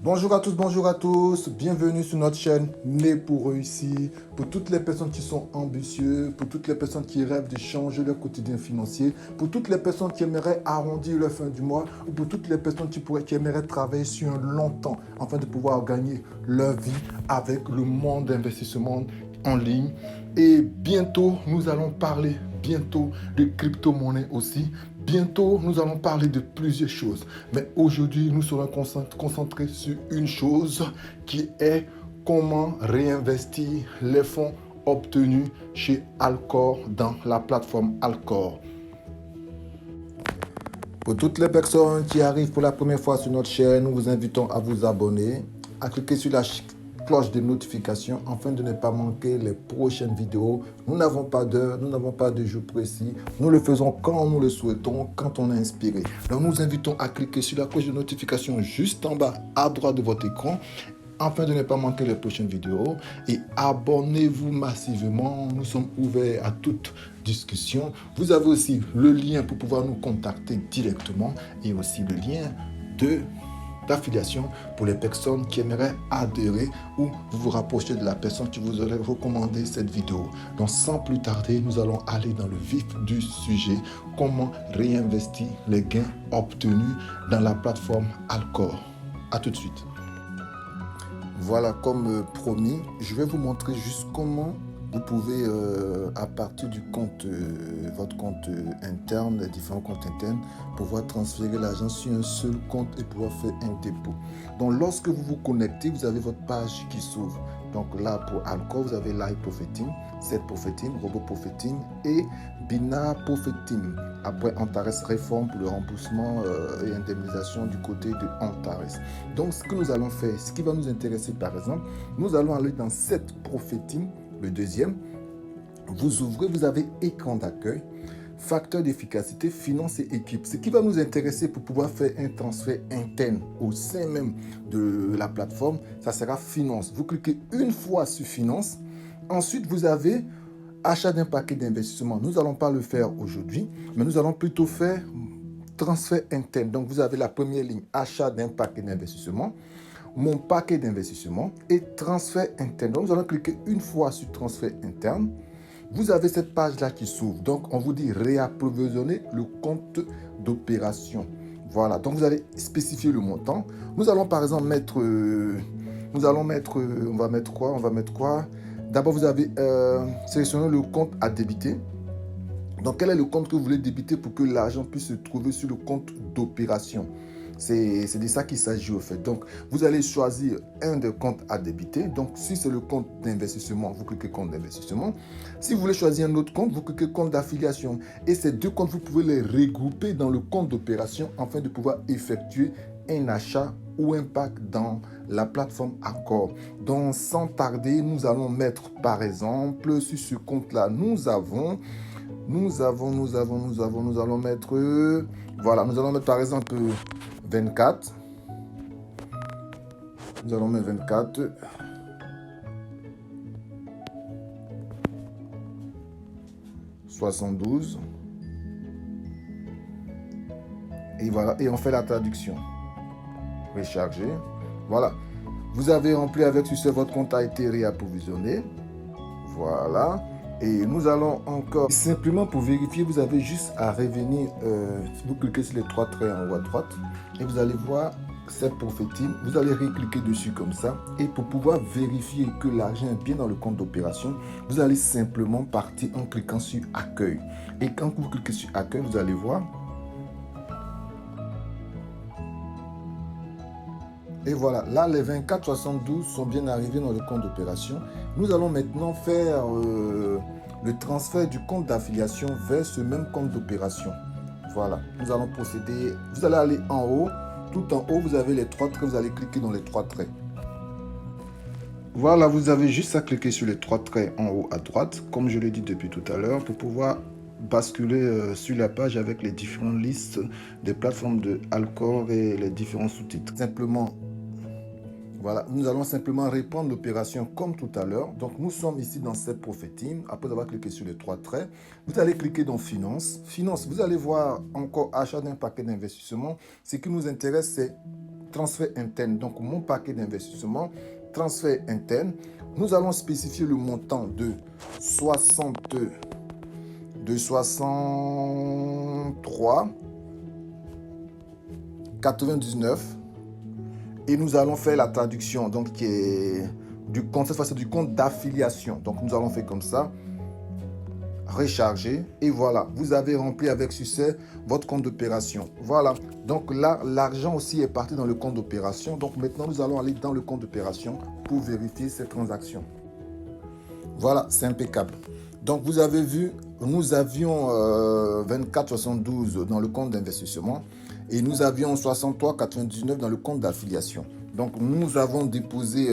Bonjour à tous, bienvenue sur notre chaîne Né pour réussir. Pour toutes les personnes qui sont ambitieuses, pour toutes les personnes qui rêvent de changer leur quotidien financier, pour toutes les personnes qui aimeraient arrondir leur fin du mois, ou pour toutes les personnes qui aimeraient travailler sur un long temps afin de pouvoir gagner leur vie avec le monde d'investissement en ligne. Et bientôt, nous allons parler de crypto-monnaie aussi. Bientôt, nous allons parler de plusieurs choses. Mais aujourd'hui, nous serons concentrés sur une chose qui est comment réinvestir les fonds obtenus chez Alcor dans la plateforme Alcor. Pour toutes les personnes qui arrivent pour la première fois sur notre chaîne, nous vous invitons à vous abonner, à cliquer sur la cloche de notification afin de ne pas manquer les prochaines vidéos. Nous n'avons pas d'heure, nous n'avons pas de jour précis. Nous le faisons quand nous le souhaitons, quand on est inspiré. Donc nous vous invitons à cliquer sur la cloche de notification juste en bas à droite de votre écran afin de ne pas manquer les prochaines vidéos. Et abonnez-vous massivement. Nous sommes ouverts à toute discussion. Vous avez aussi le lien pour pouvoir nous contacter directement et aussi le lien d'affiliation pour les personnes qui aimeraient adhérer ou vous vous rapprocher de la personne qui vous aurait recommandé cette vidéo. Donc sans plus tarder, nous allons aller dans le vif du sujet, comment réinvestir les gains obtenus dans la plateforme Alcor. À tout de suite. Voilà, comme promis, je vais vous montrer juste comment vous pouvez, à partir du compte, votre compte interne, les différents comptes internes, pouvoir transférer l'argent sur un seul compte et pouvoir faire un dépôt. Donc, lorsque vous vous connectez, vous avez votre page qui s'ouvre. Donc là, pour Alcor, vous avez Live Propheting, Set Propheting, Robot Propheting et Bina Propheting. Après, Antares Réforme pour le remboursement et indemnisation du côté de Antares. Donc, ce que nous allons faire, ce qui va nous intéresser par exemple, nous allons aller dans Set Propheting. Le deuxième, vous ouvrez, vous avez écran d'accueil, facteur d'efficacité, finance et équipe. Ce qui va nous intéresser pour pouvoir faire un transfert interne au sein même de la plateforme, ça sera finance. Vous cliquez une fois sur finance. Ensuite, vous avez achat d'un paquet d'investissement. Nous n'allons pas le faire aujourd'hui, mais nous allons plutôt faire transfert interne. Donc, vous avez la première ligne, achat d'un paquet d'investissement, mon paquet d'investissement et transfert interne. Donc, nous allons cliquer une fois sur transfert interne. Vous avez cette page-là qui s'ouvre. Donc, on vous dit réapprovisionner le compte d'opération. Voilà. Donc, vous allez spécifier le montant. Nous allons par exemple mettre... on va mettre quoi? D'abord, vous avez sélectionné le compte à débiter. Donc, quel est le compte que vous voulez débiter pour que l'argent puisse se trouver sur le compte d'opération? C'est de ça qu'il s'agit au fait. Donc, vous allez choisir un des comptes à débiter. Donc, si c'est le compte d'investissement, vous cliquez compte d'investissement. Si vous voulez choisir un autre compte, vous cliquez compte d'affiliation. Et ces deux comptes, vous pouvez les regrouper dans le compte d'opération afin de pouvoir effectuer un achat ou un pack dans la plateforme Alcor. Donc, sans tarder, nous allons mettre par exemple sur ce compte-là, nous allons mettre, voilà, nous allons mettre par exemple 24. Nous allons mettre 24. « 72. Et voilà, et on fait la traduction. Recharger. Voilà. Vous avez rempli avec succès, votre compte a été réapprovisionné. Voilà. Et nous allons encore, simplement pour vérifier, vous avez juste à revenir, vous cliquez sur les trois traits en haut à droite et vous allez voir cette prophétie. Vous allez recliquer dessus comme ça et pour pouvoir vérifier que l'argent est bien dans le compte d'opération, vous allez simplement partir en cliquant sur accueil. Et quand vous cliquez sur accueil, vous allez voir. Et voilà, là les 24,72 sont bien arrivés dans le compte d'opération. Nous allons maintenant faire le transfert du compte d'affiliation vers ce même compte d'opération. Voilà, nous allons procéder. Vous allez aller en haut. Tout en haut, vous avez les trois traits. Vous allez cliquer dans les trois traits. Voilà, vous avez juste à cliquer sur les trois traits en haut à droite, comme je l'ai dit depuis tout à l'heure, pour pouvoir basculer sur la page avec les différentes listes des plateformes de Alcor et les différents sous-titres. Simplement, voilà, nous allons simplement répondre l'opération comme tout à l'heure. Donc, nous sommes ici dans cette prophétie. Après avoir cliqué sur les trois traits, vous allez cliquer dans Finance. Finance, vous allez voir encore achat d'un paquet d'investissement. Ce qui nous intéresse, c'est transfert interne. Donc, mon paquet d'investissement, transfert interne. Nous allons spécifier le montant de 63,99 et nous allons faire la traduction donc qui est du compte, cette fois c'est du compte d'affiliation. Donc nous allons faire comme ça, recharger et voilà, vous avez rempli avec succès votre compte d'opération. Voilà, donc là l'argent aussi est parti dans le compte d'opération. Donc maintenant nous allons aller dans le compte d'opération pour vérifier ces transactions. Voilà, c'est impeccable. Donc vous avez vu, nous avions 24,72 dans le compte d'investissement et nous avions 63,99 dans le compte d'affiliation. Donc nous avons déposé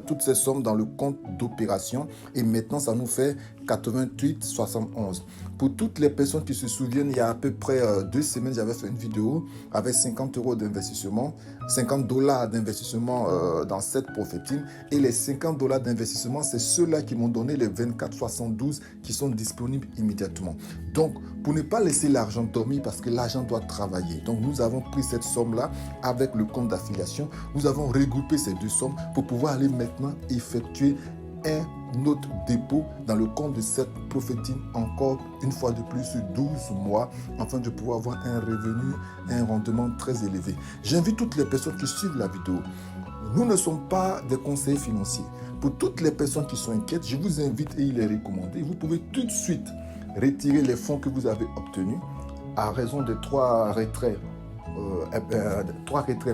toutes ces sommes dans le compte d'opération et maintenant ça nous fait 88,71. Pour toutes les personnes qui se souviennent, il y a à peu près 2 semaines, j'avais fait une vidéo avec 50 € d'investissement, 50 $ d'investissement dans cette Profit Team. Et les 50 $ d'investissement, c'est ceux-là qui m'ont donné les 24,72 qui sont disponibles immédiatement. Donc, pour ne pas laisser l'argent dormir, parce que l'argent doit travailler. Donc, nous avons pris cette somme-là avec le compte d'affiliation. Nous avons regroupé ces deux sommes pour pouvoir aller maintenant effectuer un autre dépôt dans le compte de cette Profit Team encore une fois de plus sur 12 mois afin de pouvoir avoir un revenu, un rendement très élevé. J'invite toutes les personnes qui suivent la vidéo. Nous ne sommes pas des conseillers financiers. Pour toutes les personnes qui sont inquiètes, je vous invite et il est recommandé. Vous pouvez tout de suite retirer les fonds que vous avez obtenus à raison de 3 retraits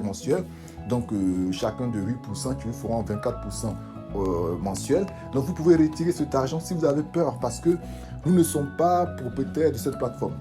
mensuels. Donc chacun de 8% qui vous feront 24% mensuel. Donc vous pouvez retirer cet argent si vous avez peur parce que nous ne sommes pas propriétaires de cette plateforme.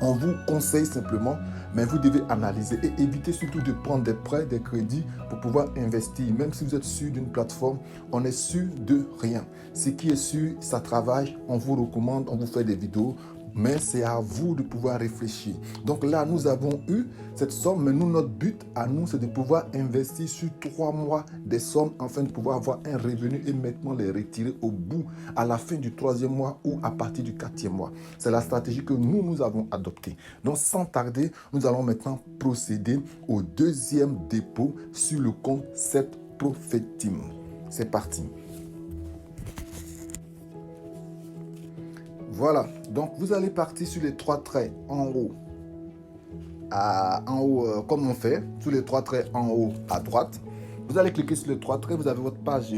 On vous conseille simplement, mais vous devez analyser et éviter surtout de prendre des prêts, des crédits pour pouvoir investir. Même si vous êtes sûr d'une plateforme, on est sûr de rien. Ce qui est sûr, ça travaille, on vous recommande, on vous fait des vidéos. Mais c'est à vous de pouvoir réfléchir. Donc là, nous avons eu cette somme, mais nous, notre but à nous, c'est de pouvoir investir sur 3 mois des sommes afin de pouvoir avoir un revenu et maintenant les retirer au bout, à la fin du 3e mois ou à partir du 4e mois. C'est la stratégie que nous avons adoptée. Donc sans tarder, nous allons maintenant procéder au 2e dépôt sur le compte cette Profit Team. C'est parti. Voilà, donc vous allez partir sur les 3 traits en haut, comme on fait, sur les 3 traits en haut à droite. Vous allez cliquer sur les 3 traits, vous avez votre page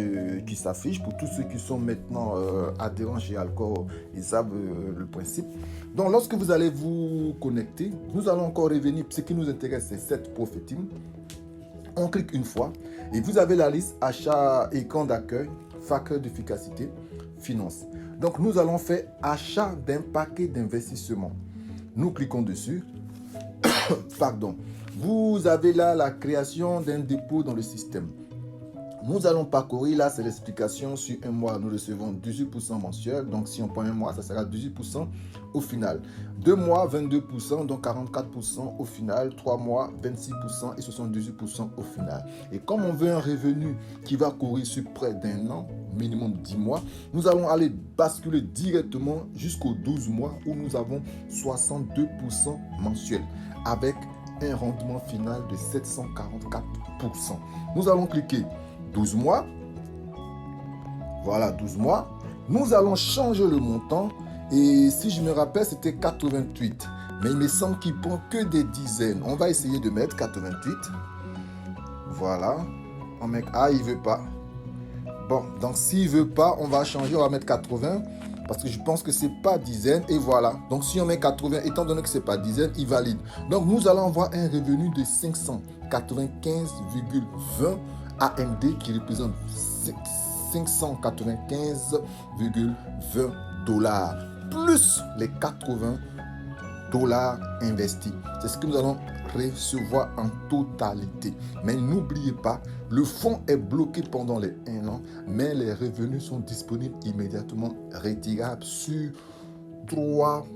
qui s'affiche. Pour tous ceux qui sont maintenant adhérents chez Alcor, ils savent le principe. Donc lorsque vous allez vous connecter, nous allons encore revenir, ce qui nous intéresse c'est cette Profit Team. On clique une fois et vous avez la liste achat, écran d'accueil, facteur d'efficacité, finance. Donc, nous allons faire achat d'un paquet d'investissement. Nous cliquons dessus. Pardon. Vous avez là la création d'un dépôt dans le système. Nous allons parcourir, là c'est l'explication, sur un mois nous recevons 18% mensuel, donc si on prend un mois ça sera 18% au final. 2 mois 22%, donc 44% au final, 3 mois 26% et 78% au final. Et comme on veut un revenu qui va courir sur près d'un an, minimum 10 mois, nous allons aller basculer directement jusqu'aux 12 mois où nous avons 62% mensuel avec un rendement final de 744%. Nous allons cliquer 12 mois, voilà 12 mois, nous allons changer le montant et si je me rappelle c'était 88, mais il me semble qu'il prend que des dizaines. On va essayer de mettre 88, voilà, on met, ah il veut pas, bon donc s'il veut pas on va changer, on va mettre 80 parce que je pense que c'est pas dizaine et voilà, donc si on met 80 étant donné que c'est pas dizaine, il valide. Donc nous allons avoir un revenu de 595,20 AMD qui représente 595,20 $ plus les 80 $ investis. C'est ce que nous allons recevoir en totalité. Mais n'oubliez pas, le fonds est bloqué pendant les 1 an, mais les revenus sont disponibles immédiatement retirables sur 3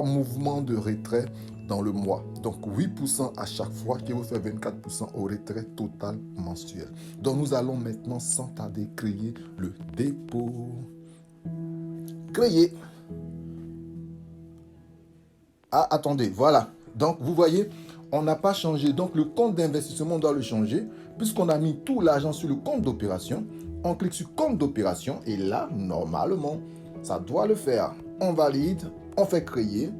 mouvements de retrait dans le mois. Donc 8% à chaque fois qui vous fait 24% au retrait total mensuel. Donc nous allons maintenant sans tarder créer le dépôt. Créer. Ah, attendez, voilà. Donc vous voyez, On n'a pas changé. Donc, le compte d'investissement, on doit le changer. Puisqu'on a mis tout l'argent sur le compte d'opération, on clique sur compte d'opération et là, normalement, ça doit le faire. On valide, on fait créer.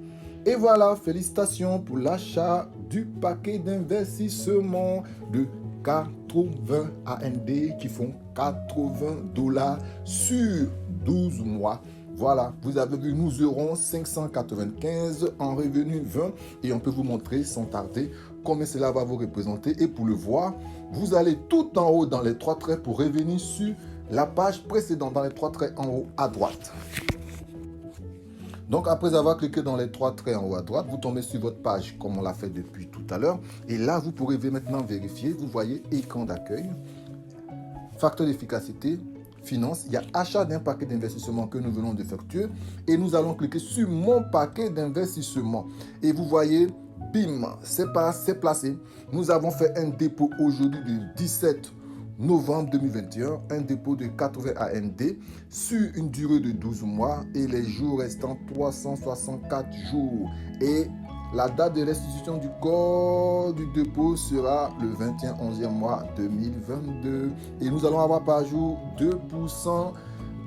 Et voilà, félicitations pour l'achat du paquet d'investissement de 80 AND qui font $80 sur 12 mois. Voilà, vous avez vu, nous aurons 595 en revenu 20 et on peut vous montrer sans tarder combien cela va vous représenter. Et pour le voir, vous allez tout en haut dans les 3 traits pour revenir sur la page précédente, dans les 3 traits en haut à droite. Donc, après avoir cliqué dans les 3 traits en haut à droite, vous tombez sur votre page comme on l'a fait depuis tout à l'heure. Et là, vous pourrez maintenant vérifier. Vous voyez écran d'accueil, facteur d'efficacité, finance. Il y a achat d'un paquet d'investissement que nous venons d'effectuer. Et nous allons cliquer sur mon paquet d'investissement. Et vous voyez, bim, c'est placé. Nous avons fait un dépôt aujourd'hui du 17 novembre 2021, un dépôt de 80 AND sur une durée de 12 mois et les jours restants 364 jours. Et la date de restitution du corps du dépôt sera le 21 11e mois 2022. Et nous allons avoir par jour 2%,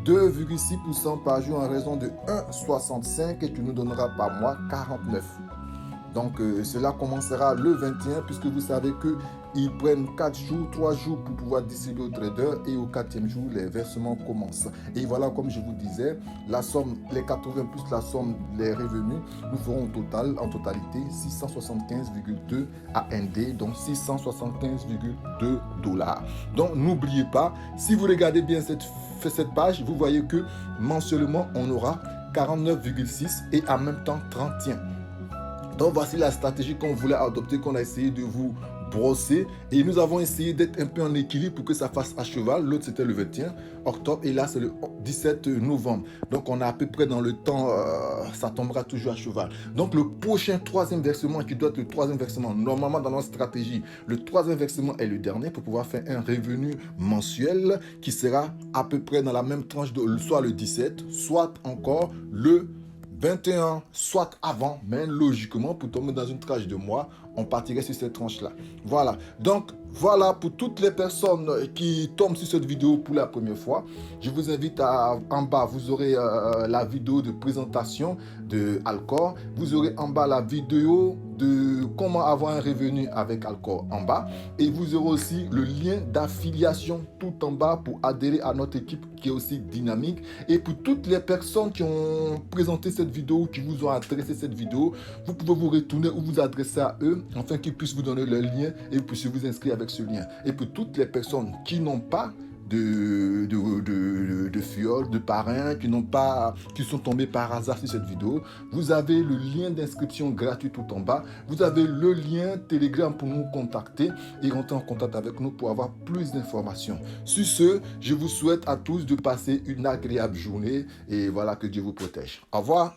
2,6% par jour en raison de 1,65 et qui nous donnera par mois 49. Donc, cela commencera le 21 puisque vous savez qu'ils prennent 4 jours, 3 jours pour pouvoir distribuer aux traders et au 4e jour, les versements commencent. Et voilà, comme je vous disais, la somme, les 80 plus la somme, les revenus, nous ferons en totalité 675,2 AND, donc 675,2 $. Donc, n'oubliez pas, si vous regardez bien cette page, vous voyez que mensuellement, on aura 49,6 et en même temps 31. Donc voici la stratégie qu'on voulait adopter, qu'on a essayé de vous brosser. Et nous avons essayé d'être un peu en équilibre pour que ça fasse à cheval. L'autre c'était le 21 octobre et là c'est le 17 novembre. Donc on est à peu près dans le temps, ça tombera toujours à cheval. Donc le prochain 3e versement qui doit être le 3e versement, normalement dans notre stratégie, le 3e versement est le dernier pour pouvoir faire un revenu mensuel qui sera à peu près dans la même tranche, soit le 17, soit encore le 21, soit avant, mais logiquement, pour tomber dans une tranche de mois, on partirait sur cette tranche-là. Voilà. Donc, voilà pour toutes les personnes qui tombent sur cette vidéo pour la première fois. Je vous invite en bas, vous aurez la vidéo de présentation de Alcor. Vous aurez en bas la vidéo de comment avoir un revenu avec Alcor en bas. Et vous aurez aussi le lien d'affiliation tout en bas pour adhérer à notre équipe qui est aussi dynamique. Et pour toutes les personnes qui ont présenté cette vidéo, qui vous ont adressé cette vidéo, vous pouvez vous retourner ou vous adresser à eux afin qu'ils puissent vous donner le lien et vous puissiez vous inscrire avec ce lien. Et pour toutes les personnes qui n'ont pas de fioles, de parrains, qui sont tombés par hasard sur cette vidéo, vous avez le lien d'inscription gratuit tout en bas. Vous avez le lien Telegram pour nous contacter et rentrer en contact avec nous pour avoir plus d'informations. Sur ce, je vous souhaite à tous de passer une agréable journée et voilà, que Dieu vous protège. Au revoir.